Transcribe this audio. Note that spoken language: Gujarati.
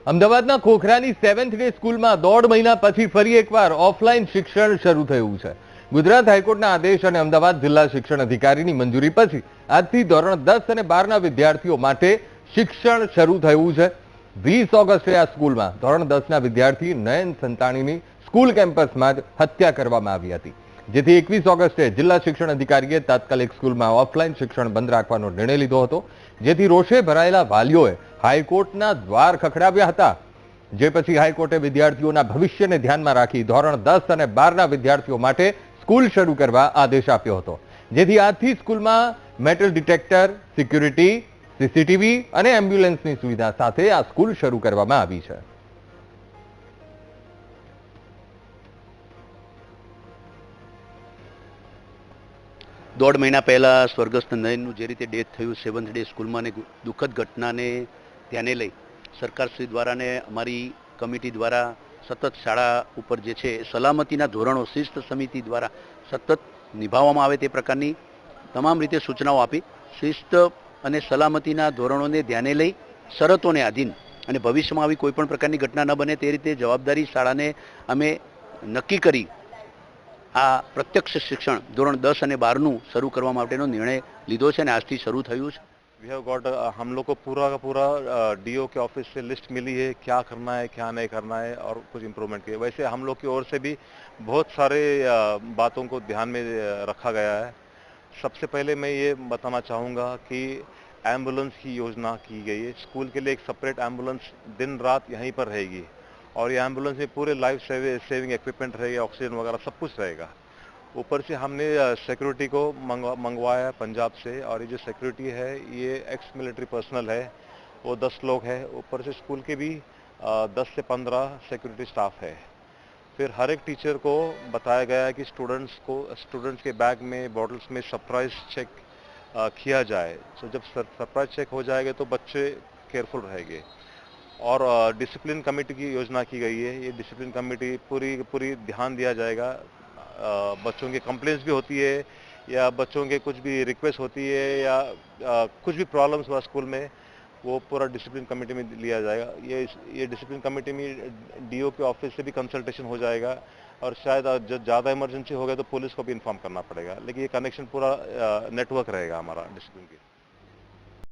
અમદાવાદના ખોખરાની 7th ડે સ્કૂલમાં 1.5 મહિના પછી ફરી એકવાર ઓફલાઈન શિક્ષણ શરૂ થયું છે। ગુજરાત હાઈકોર્ટના આદેશ અને અમદાવાદ જિલ્લા શિક્ષણ અધિકારીની મંજૂરી પછી આજથી ધોરણ 10 અને 12ના વિદ્યાર્થીઓ માટે શિક્ષણ શરૂ થયું છે। 20 ઓગસ્ટે આ સ્કૂલમાં ધોરણ 10ના વિદ્યાર્થી નયન સંતાણીની સ્કૂલ કેમ્પસમાં જ હત્યા કરવામાં આવી હતી, જેથી 21 ઓગસ્ટે જિલ્લા શિક્ષણ અધિકારીએ તાત્કાલિક સ્કૂલમાં ઓફલાઈન શિક્ષણ બંધ રાખવાનો નિર્ણય લીધો હતો, જેથી રોષે ભરાયેલા વાલીઓએ હાઈકોર્ટના દ્વાર ખખડાવ્યા હતા। જે પછી હાઈકોર્ટે વિદ્યાર્થીઓના ભવિષ્યને ધ્યાનમાં રાખી ધોરણ 10 અને 12ના વિદ્યાર્થીઓ માટે સ્કૂલ શરૂ કરવા આદેશ આપ્યો હતો, જેથી આજથી સ્કૂલમાં મેટલ ડિટેક્ટર, સિક્યુરિટી, સીસીટીવી અને એમ્બ્યુલન્સની સુવિધા સાથે આ સ્કૂલ શરૂ કરવામાં આવી છે। 1.5 મહિના પહેલા સ્વર્ગસ્થ નયનનું જે રીતે ડેથ થયું 7th ડે સ્કૂલમાં ને દુઃખદ ઘટનાને ધ્યાને લઈ સરકારશ્રી દ્વારા ને અમારી કમિટી દ્વારા સતત શાળા ઉપર જે છે સલામતીના ધોરણો શિસ્ત સમિતિ દ્વારા સતત નિભાવવામાં આવે તે પ્રકારની તમામ રીતે સૂચનાઓ આપી। શિસ્ત અને સલામતીના ધોરણોને ધ્યાને લઈ શરતોને આધીન અને ભવિષ્યમાં આવી કોઈ પણ પ્રકારની ઘટના ન બને તે રીતે જવાબદારી શાળાને અમે નક્કી કરી આ પ્રત્યક્ષ શિક્ષણ ધોરણ 10 અને 12નું શરૂ કરવા માટેનો નિર્ણય લીધો છે અને આજથી શરૂ થયું છે। वी हैव गॉट हम लोग को पूरा का पूरा डीओ के ऑफिस से लिस्ट मिली है, क्या करना है क्या नहीं करना है और कुछ इम्प्रूवमेंट किए। वैसे हम लोग की ओर से भी बहुत सारे बातों को ध्यान में रखा गया है। सबसे पहले मैं ये बताना चाहूँगा कि एम्बुलेंस की योजना की गई है। स्कूल के लिए एक सेपरेट एम्बुलेंस दिन रात यहीं पर रहेगी और ये एम्बुलेंस में पूरे लाइफ सेविंग इक्विपमेंट रहेगा, ऑक्सीजन वगैरह सब कुछ रहेगा। ऊपर से हमने सिक्योरिटी को मंगवाया पंजाब से और ये जो सिक्योरिटी है ये एक्स मिलिट्री पर्सनल है, वो 10 लोग हैं। ऊपर से स्कूल के भी 10 से 15 सिक्योरिटी स्टाफ है। फिर हर एक टीचर को बताया गया है कि स्टूडेंट्स के बैग में बॉटल्स में सरप्राइज चेक किया जाए। तो जब सरप्राइज चेक हो जाएगा तो बच्चे केयरफुल रहेंगे। और डिसिप्लिन कमेटी की योजना की गई है। ये डिसिप्लिन कमेटी पूरी ध्यान दिया जाएगा। बच्चों की कंप्लेंट्स भी होती है या बच्चों के कुछ भी रिक्वेस्ट होती है या कुछ भी प्रॉब्लम्स हुआ स्कूल में, वो पूरा डिसिप्लिन कमेटी में लिया जाएगा। ये डिसिप्लिन कमेटी में डीओ के ऑफिस से भी कंसल्टेशन हो जाएगा और शायद जब ज़्यादा इमरजेंसी हो गया तो पुलिस को भी इन्फॉर्म करना पड़ेगा, लेकिन ये कनेक्शन पूरा नेटवर्क रहेगा हमारा डिसिप्लिन की।